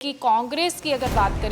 कि कांग्रेस की अगर बात करें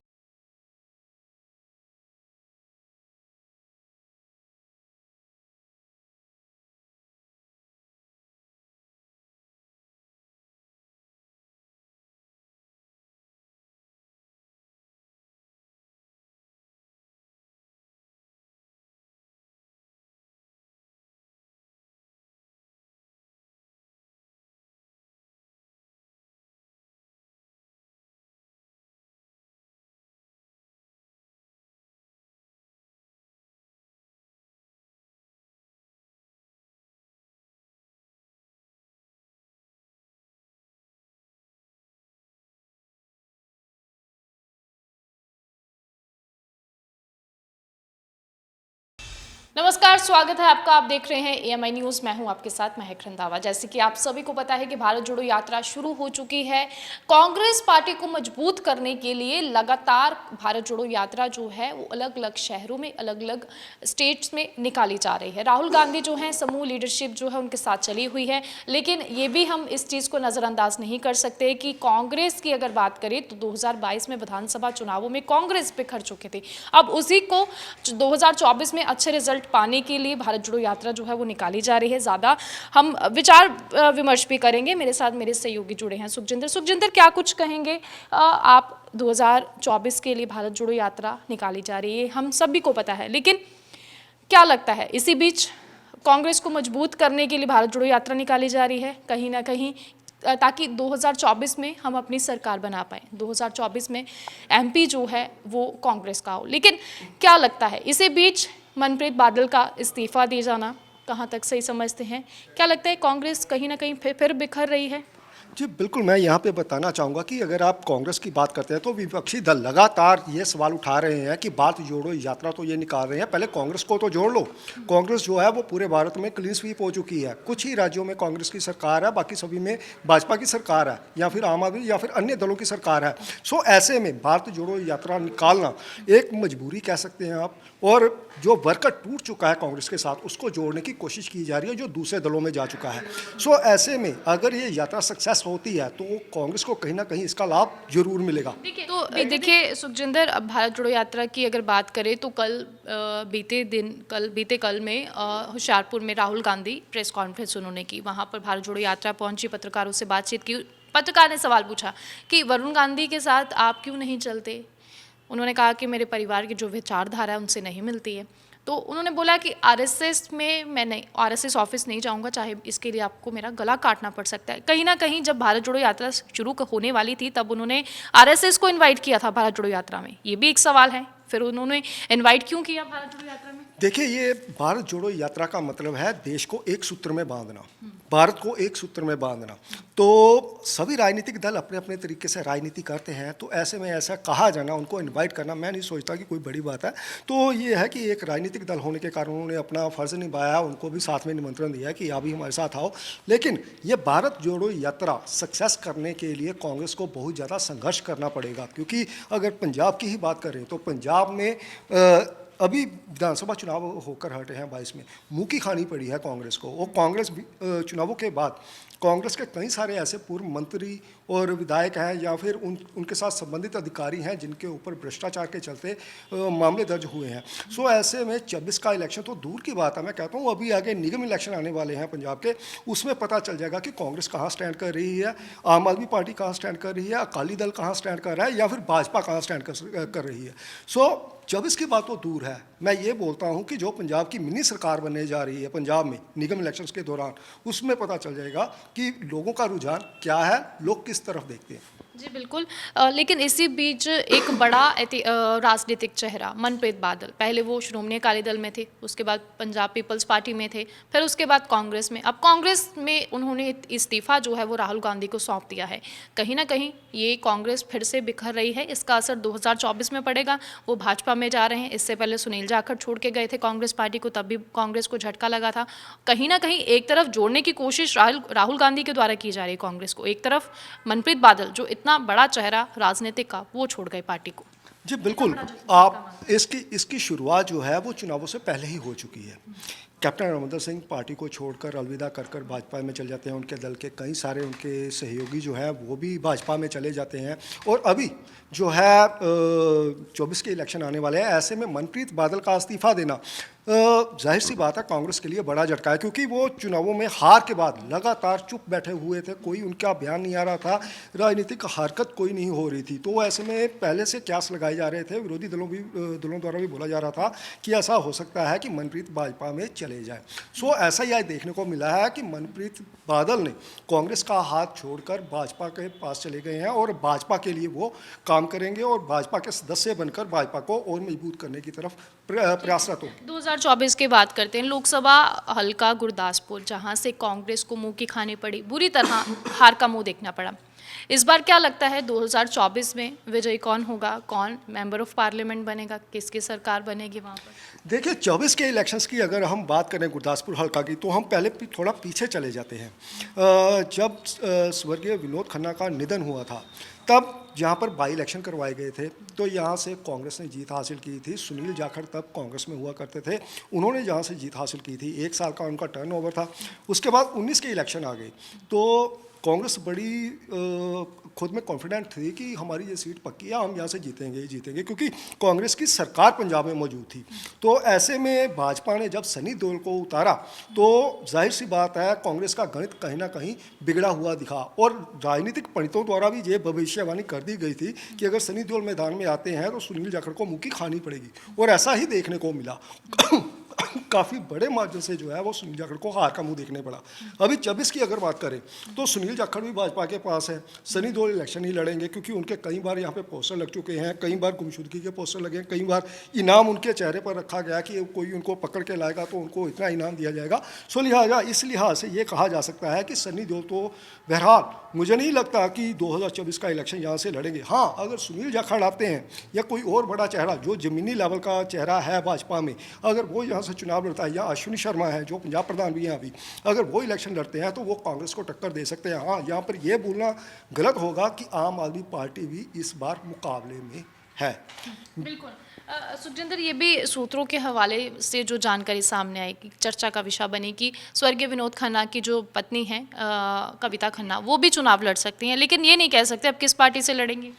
नमस्कार, स्वागत है आपका। आप देख रहे हैं एएमआई न्यूज़। मैं हूं आपके साथ महक रंधावा। जैसे कि आप सभी को पता है कि भारत जोड़ो यात्रा शुरू हो चुकी है। कांग्रेस पार्टी को मजबूत करने के लिए लगातार भारत जोड़ो यात्रा जो है वो अलग अलग शहरों में, अलग अलग स्टेट्स में निकाली जा रही है। राहुल गांधी जो है समूह लीडरशिप जो है उनके साथ चली हुई है, लेकिन ये भी हम इस चीज़ को नज़रअंदाज नहीं कर सकते कि कांग्रेस की अगर बात करें तो 2022 में विधानसभा चुनावों में कांग्रेस बिखर चुके थे। अब उसी को 2024 में अच्छे रिजल्ट पाने के लिए भारत जोड़ो यात्रा जो है वो निकाली जा रही है। ज़्यादा हम विचार विमर्श भी करेंगे। मेरे साथ मेरे सहयोगी जुड़े हैं सुखजिंदर, क्या कुछ कहेंगे आप? 2024 के लिए भारत जोड़ो यात्रा निकाली जा रही है, हम सभी को पता है, लेकिन क्या लगता है इसी बीच कांग्रेस को मजबूत करने के लिए भारत जोड़ो यात्रा निकाली जा रही है कहीं ना कहीं, ताकि 2024 में हम अपनी सरकार बना पाएँ। 2024 में एमपी जो है वो कांग्रेस का हो, लेकिन क्या लगता है इसी बीच मनप्रीत बादल का इस्तीफा दिए जाना कहाँ तक सही समझते हैं? क्या लगता है कांग्रेस कहीं ना कहीं फिर बिखर रही है? जी बिल्कुल, मैं यहाँ पे बताना चाहूँगा कि अगर आप कांग्रेस की बात करते हैं तो विपक्षी दल लगातार ये सवाल उठा रहे हैं कि भारत जोड़ो यात्रा तो ये निकाल रहे हैं, पहले कांग्रेस को तो जोड़ लो। कांग्रेस जो है वो पूरे भारत में क्लीन स्वीप हो चुकी है। कुछ ही राज्यों में कांग्रेस की सरकार है, बाकी सभी में भाजपा की सरकार है या फिर आम आदमी या फिर अन्य दलों की सरकार है। सो ऐसे में भारत जोड़ो यात्रा निकालना एक मजबूरी कह सकते हैं आप, और जो वर्कर टूट चुका है कांग्रेस के साथ उसको जोड़ने की कोशिश की जा रही है जो दूसरे दलों में जा चुका है। सो ऐसे में अगर ये यात्रा सक्सेस होती है तो कांग्रेस को कहीं ना कहीं इसका लाभ जरूर मिलेगा। देखिए सुखजिंदर, अब भारत जोड़ो यात्रा की अगर बात करें तो बीते कल में होशियारपुर में राहुल गांधी प्रेस कॉन्फ्रेंस उन्होंने की। वहाँ पर भारत जोड़ो यात्रा पहुंची, पत्रकारों से बातचीत की। पत्रकार ने सवाल पूछा कि वरुण गांधी के साथ आप क्यों नहीं चलते? उन्होंने कहा कि मेरे परिवार की जो विचारधारा है उनसे नहीं मिलती है। तो उन्होंने बोला कि आरएसएस में मैं नहीं, आरएसएस ऑफिस नहीं जाऊंगा, चाहे इसके लिए आपको मेरा गला काटना पड़ सकता है। कहीं ना कहीं जब भारत जोड़ो यात्रा शुरू होने वाली थी तब उन्होंने आरएसएस को इनवाइट किया था भारत जोड़ो यात्रा में, ये भी एक सवाल है। फिर उन्होंने इनवाइट क्यों किया भारत जोड़ो यात्रा में? देखिए, ये भारत जोड़ो यात्रा का मतलब है देश को एक सूत्र में बांधना, भारत को एक सूत्र में बांधना। तो सभी राजनीतिक दल अपने अपने तरीके से राजनीति करते हैं, तो ऐसे में ऐसा कहा जाना, उनको इनवाइट करना, मैं नहीं सोचता कि कोई बड़ी बात है। तो ये है कि एक राजनीतिक दल होने के कारण उन्होंने अपना फर्ज निभाया, उनको भी साथ में निमंत्रण दिया कि आप भी हमारे साथ आओ। लेकिन ये भारत जोड़ो यात्रा सक्सेस करने के लिए कांग्रेस को बहुत ज़्यादा संघर्ष करना पड़ेगा, क्योंकि अगर पंजाब की ही बात करें तो पंजाब में अभी विधानसभा चुनाव होकर हटे हैं 22 में, मुँह की खानी पड़ी है कांग्रेस को। और कांग्रेस चुनावों के बाद कांग्रेस के कई सारे ऐसे पूर्व मंत्री और विधायक हैं या फिर उनके साथ संबंधित अधिकारी हैं जिनके ऊपर भ्रष्टाचार के चलते मामले दर्ज हुए हैं। सो ऐसे में 26 का इलेक्शन तो दूर की बात है, मैं कहता हूँ अभी आगे निगम इलेक्शन आने वाले हैं पंजाब के, उसमें पता चल जाएगा कि कांग्रेस कहाँ स्टैंड कर रही है, आम आदमी पार्टी कहाँ स्टैंड कर रही है, अकाली दल कहाँ स्टैंड कर रहा है या फिर भाजपा कहाँ स्टैंड कर रही है। सो जब इसकी बात तो दूर है, मैं ये बोलता हूँ कि जो पंजाब की मिनी सरकार बनने जा रही है पंजाब में निगम इलेक्शंस के दौरान, उसमें पता चल जाएगा कि लोगों का रुझान क्या है, लोग किस तरफ देखते हैं। जी बिल्कुल। लेकिन इसी बीच एक बड़ा राजनीतिक चेहरा मनप्रीत बादल, पहले वो श्रोमणी अकाली दल में थे, उसके बाद पंजाब पीपल्स पार्टी में थे, फिर उसके बाद कांग्रेस में। अब कांग्रेस में उन्होंने इस्तीफा जो है वो राहुल गांधी को सौंप दिया है। कहीं ना कहीं ये कांग्रेस फिर से बिखर रही है, इसका असर 2024 में पड़ेगा। वो भाजपा में जा रहे हैं। इससे पहले सुनील जाखड़ छोड़ के गए थे कांग्रेस पार्टी को, तब भी कांग्रेस को झटका लगा था। कहीं ना कहीं एक तरफ जोड़ने की कोशिश राहुल गांधी के द्वारा की जा रही है कांग्रेस को, एक तरफ मनप्रीत बादल जो इतना बड़ा चेहरा राजनीतिक का वो छोड़ गए पार्टी को। जी बिल्कुल। आप इसकी शुरुआत जो है वो चुनावों से पहले ही हो चुकी है। कैप्टन अमरिंदर सिंह पार्टी को छोड़कर अलविदा कर कर भाजपा में चले जाते हैं। उनके दल के कई सारे उनके सहयोगी जो हैं वो भी भाजपा में चले जाते हैं। और अभी जो है 24 के इलेक्शन आने वाले हैं, ऐसे में मनप्रीत बादल का इस्तीफा देना जाहिर सी बात है कांग्रेस के लिए बड़ा झटका है, क्योंकि वो चुनावों में हार के बाद लगातार चुप बैठे हुए थे, कोई उनका बयान नहीं आ रहा था, राजनीतिक हरकत कोई नहीं हो रही थी। तो ऐसे में पहले से क्यास लगाए जा रहे थे, विरोधी दलों द्वारा भी बोला जा रहा था कि ऐसा हो सकता है कि मनप्रीत भाजपा में चले जाए। सो ऐसा ही आज देखने को मिला है कि मनप्रीत बादल ने कांग्रेस का हाथ छोड़कर भाजपा के पास चले गए हैं और भाजपा के लिए वो काम करेंगे और भाजपा के सदस्य बनकर भाजपा को और मजबूत करने की तरफ प्रयासरत हो। 2024 की बात करते हैं। लोकसभा हल्का गुरदासपुर, जहां से कांग्रेस को मुंह की खानी पड़ी, बुरी तरह हार का मुंह देखना पड़ा। इस बार क्या लगता है 2024 में विजयी कौन होगा? कौन मेंबर ऑफ पार्लियामेंट बनेगा? किसकी सरकार बनेगी वहां पर? देखिए 24 के इलेक्शंस की अगर हम बात करें गुरदासपुर हल्का की, तो हम पहले थोड़ा पीछे चले जाते हैं। जब स्वर्गीय विनोद खन्ना का निधन हुआ था, तब जहाँ पर बाई इलेक्शन करवाए गए थे, तो यहाँ से कांग्रेस ने जीत हासिल की थी। सुनील जाखड़ तब कांग्रेस में हुआ करते थे, उन्होंने जहाँ से जीत हासिल की थी, 1 साल का उनका टर्नओवर था। उसके बाद 19 के इलेक्शन आ गए, तो कांग्रेस बड़ी खुद में कॉन्फिडेंट थी कि हमारी ये सीट पक्की है, हम यहाँ से जीतेंगे ही जीतेंगे, क्योंकि कांग्रेस की सरकार पंजाब में मौजूद थी। तो ऐसे में भाजपा ने जब सनी देओल को उतारा, तो जाहिर सी बात है कांग्रेस का गणित कहीं ना कहीं बिगड़ा हुआ दिखा। और राजनीतिक पंडितों द्वारा भी ये भविष्यवाणी कर दी गई थी कि अगर सनी देओल मैदान में आते हैं तो सुनील जाखड़ को मुंह की खानी पड़ेगी, और ऐसा ही देखने को मिला। काफ़ी बड़े मार्जिन से जो है वो सुनील जाखड़ को हार का मुंह देखने पड़ा। अभी 24 की अगर बात करें तो सुनील जाखड़ भी भाजपा के पास है, सनी देओल इलेक्शन ही लड़ेंगे, क्योंकि उनके कई बार यहाँ पे पोस्टर लग चुके हैं, कई बार गुमशुदगी के पोस्टर लगे हैं, कई बार इनाम उनके चेहरे पर रखा गया कि कोई उनको पकड़ के लाएगा तो उनको इतना इनाम दिया जाएगा। सो लिहाजा इस लिहाज से ये कहा जा सकता है कि सनी देओल तो बहरहाल मुझे नहीं लगता कि 2024 का इलेक्शन यहाँ से लड़ेंगे। हाँ, अगर सुनील जाखड़ आते हैं या कोई और बड़ा चेहरा जो ज़मीनी लेवल का चेहरा है भाजपा में, अगर वो यहाँ से चुनाव लड़ता है, या अश्विनी शर्मा है जो पंजाब प्रधान भी हैं अभी, अगर वो इलेक्शन लड़ते हैं तो वो कांग्रेस को टक्कर दे सकते हैं। हाँ, यहाँ पर ये बोलना गलत होगा कि आम आदमी पार्टी भी इस बार मुकाबले में है। बिल्कुल। सुखजिंदर, ये भी सूत्रों के हवाले से जो जानकारी सामने आई कि चर्चा का विषय बनी कि स्वर्गीय विनोद खन्ना की जो पत्नी है कविता खन्ना, वो भी चुनाव लड़ सकती हैं, लेकिन ये नहीं कह सकते अब किस पार्टी से लड़ेंगी।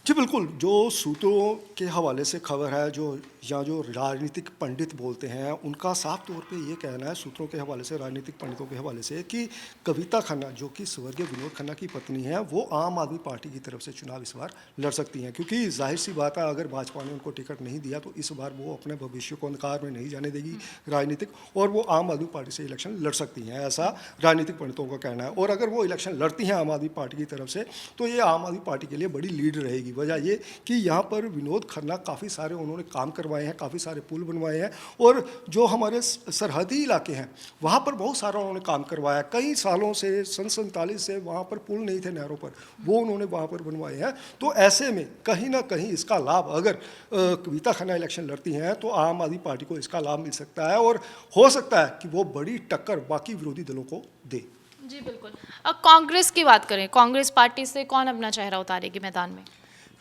जी बिल्कुल, जो सूत्रों के हवाले से खबर है, जो राजनीतिक पंडित बोलते हैं, उनका साफ तौर पे ये कहना है, सूत्रों के हवाले से, राजनीतिक पंडितों के हवाले से, कि कविता खन्ना जो कि स्वर्गीय विनोद खन्ना की पत्नी है, वो आम आदमी पार्टी की तरफ से चुनाव इस बार लड़ सकती हैं। क्योंकि जाहिर सी बात है अगर भाजपा ने उनको टिकट नहीं दिया तो इस बार वो अपने भविष्य को अंधकार में नहीं जाने देगी राजनीतिक, और वो आम आदमी पार्टी से इलेक्शन लड़ सकती हैं, ऐसा राजनीतिक पंडितों का कहना है। और अगर वो इलेक्शन लड़ती हैं आम आदमी पार्टी की तरफ से, तो ये आम आदमी पार्टी के लिए बड़ी लीड रहेगी। वजह ये कि यहाँ पर विनोद खन्ना काफ़ी सारे उन्होंने काम करवाए हैं, काफ़ी सारे पुल बनवाए हैं, और जो हमारे सरहदी इलाके हैं वहाँ पर बहुत सारा उन्होंने काम करवाया। कई सालों से, सन 47 से वहाँ पर पुल नहीं थे नहरों पर, वो उन्होंने वहाँ पर बनवाए हैं। तो ऐसे में कहीं ना कहीं इसका लाभ, अगर कविता खन्ना इलेक्शन लड़ती हैं तो आम आदमी पार्टी को इसका लाभ मिल सकता है, और हो सकता है कि वो बड़ी टक्कर बाकी विरोधी दलों को दे। जी बिल्कुल। अब कांग्रेस की बात करें, कांग्रेस पार्टी से कौन अपना चेहरा उतारेगी मैदान में?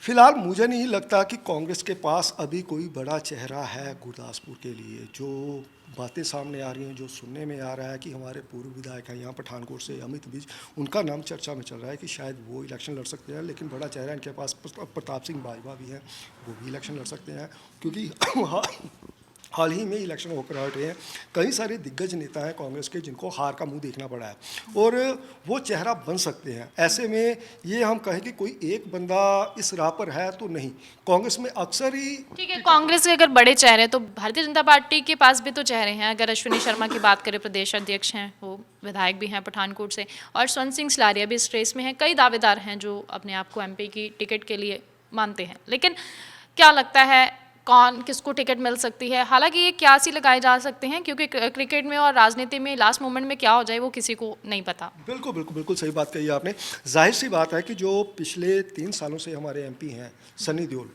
फिलहाल मुझे नहीं लगता कि कांग्रेस के पास अभी कोई बड़ा चेहरा है गुरदासपुर के लिए। जो बातें सामने आ रही हैं, जो सुनने में आ रहा है कि हमारे पूर्व विधायक हैं यहाँ पठानकोट से अमित विज, उनका नाम चर्चा में चल रहा है कि शायद वो इलेक्शन लड़ सकते हैं। लेकिन बड़ा चेहरा इनके पास प्रताप सिंह बाजवा भी हैं, वो भी इलेक्शन लड़ सकते हैं, क्योंकि हाल ही में इलेक्शन होकर हटे हैं। कई सारे दिग्गज नेता हैं कांग्रेस के जिनको हार का मुंह देखना पड़ा है, और वो चेहरा बन सकते हैं। ऐसे में ये हम कहें कि कोई एक बंदा इस राह पर है तो नहीं, कांग्रेस में अक्सर ही। ठीक है, कांग्रेस के अगर बड़े चेहरे, तो भारतीय जनता पार्टी के पास भी तो चेहरे हैं। अगर अश्विनी शर्मा की बात करें, प्रदेश अध्यक्ष हैं, वो विधायक भी हैं पठानकोट से, और स्वर्ण सिंह सलारिया भी इस रेस में हैं। कई दावेदार हैं जो अपने आप को MP की टिकट के लिए मानते हैं। लेकिन क्या लगता है कौन किसको टिकट मिल सकती है? हालांकि ये क्यास ही लगाए जा सकते हैं, क्योंकि क्रिकेट में और राजनीति में लास्ट मोमेंट में क्या हो जाए वो किसी को नहीं पता। बिल्कुल बिल्कुल बिल्कुल सही बात कही आपने। जाहिर सी बात है कि जो पिछले 3 सालों से हमारे MP हैं सनी देओल,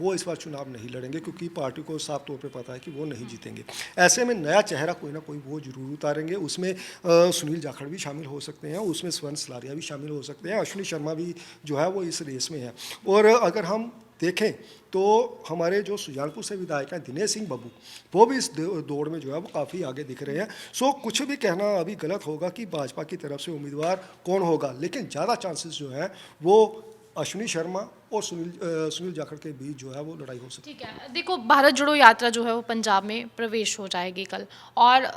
वो इस बार चुनाव नहीं लड़ेंगे, क्योंकि पार्टी को साफ तौर पे पता है कि वो नहीं जीतेंगे। ऐसे में नया चेहरा कोई ना कोई वो जरूर उतारेंगे। उसमें सुनील जाखड़ भी शामिल हो सकते हैं, उसमें स्वर्ण सलारिया भी शामिल हो सकते हैं, अश्विनी शर्मा भी जो है वो इस रेस में है। और अगर हम देखें तो हमारे जो सुजानपुर से विधायक हैं दिनेश सिंह बब्बू, वो भी इस दौड़ में जो है वो काफ़ी आगे दिख रहे हैं। सो कुछ भी कहना अभी गलत होगा कि भाजपा की तरफ से उम्मीदवार कौन होगा, लेकिन ज़्यादा चांसेस जो है वो अश्विनी शर्मा और सुनील जाखड़ के बीच जो है वो लड़ाई हो सकती है। ठीक है, देखो भारत जोड़ो यात्रा जो है वो पंजाब में प्रवेश हो जाएगी कल, और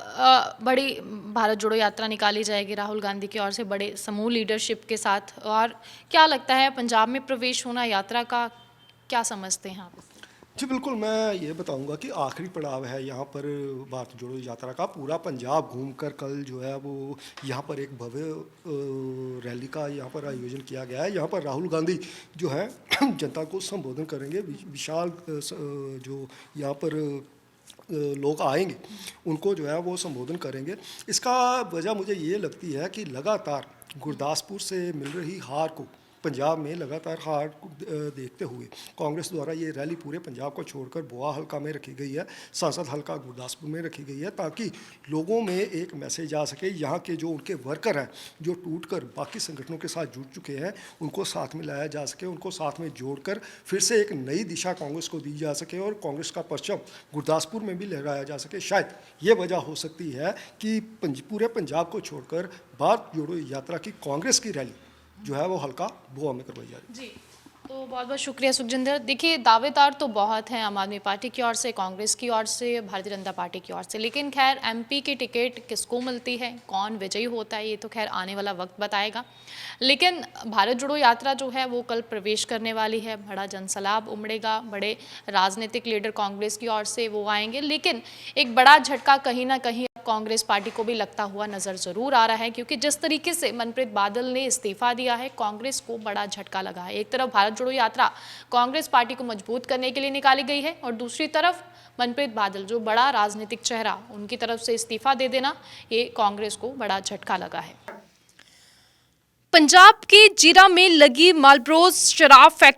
बड़ी भारत जोड़ो यात्रा निकाली जाएगी राहुल गांधी की ओर से बड़े समूह लीडरशिप के साथ। और क्या लगता है पंजाब में प्रवेश होना यात्रा का, क्या समझते हैं आप? जी बिल्कुल, मैं ये बताऊंगा कि आखिरी पड़ाव है यहाँ पर भारत जोड़ो यात्रा का। पूरा पंजाब घूमकर कल जो है वो यहाँ पर एक भव्य रैली का यहाँ पर आयोजन किया गया है। यहाँ पर राहुल गांधी जो है जनता को संबोधन करेंगे। विशाल जो यहाँ पर लोग आएंगे उनको जो है वो संबोधन करेंगे। इसका वजह मुझे ये लगती है कि लगातार गुरदासपुर से मिल रही हार को, पंजाब में लगातार हार को देखते हुए कांग्रेस द्वारा ये रैली पूरे पंजाब को छोड़कर बोआ हल्का में रखी गई है, संसद हल्का गुरदासपुर में रखी गई है, ताकि लोगों में एक मैसेज आ सके। यहाँ के जो उनके वर्कर हैं जो टूटकर बाकी संगठनों के साथ जुड़ चुके हैं, उनको साथ में लाया जा सके, उनको साथ में जोड़कर फिर से एक नई दिशा कांग्रेस को दी जा सके और कांग्रेस का परचम गुरदासपुर में भी लहराया जा सके। शायद ये वजह हो सकती है कि पूरे पंजाब को छोड़कर भारत जोड़ो यात्रा की कांग्रेस की रैली जो है वो हल्का बोआ में करवाई जा रही है। जी, तो बहुत बहुत शुक्रिया सुखजिंदर। देखिए दावेदार तो बहुत हैं आम आदमी पार्टी की ओर से, कांग्रेस की ओर से, भारतीय जनता पार्टी की ओर से, लेकिन खैर एमपी की टिकट किसको मिलती है, कौन विजयी होता है, ये तो खैर आने वाला वक्त बताएगा। लेकिन भारत जोड़ो यात्रा जो है वो कल प्रवेश करने वाली है, बड़ा जनसैलाब उमड़ेगा, बड़े राजनीतिक लीडर कांग्रेस की ओर से वो आएंगे, लेकिन एक बड़ा झटका कहीं ना कहीं कांग्रेस पार्टी को भी लगता हुआ नजर जरूर आ रहा है, क्योंकि जिस तरीके से मनप्रीत बादल ने इस्तीफा दिया है, कांग्रेस को बड़ा झटका लगा है। एक तरफ भारत जोड़ो यात्रा कांग्रेस पार्टी को मजबूत करने के लिए निकाली गई है, और दूसरी तरफ मनप्रीत बादल जो बड़ा राजनीतिक चेहरा, उनकी तरफ से इस्तीफा दे देना, ये कांग्रेस को बड़ा झटका लगा है। पंजाब के जीरा में लगी मालब्रोस शराब फैक्ट्री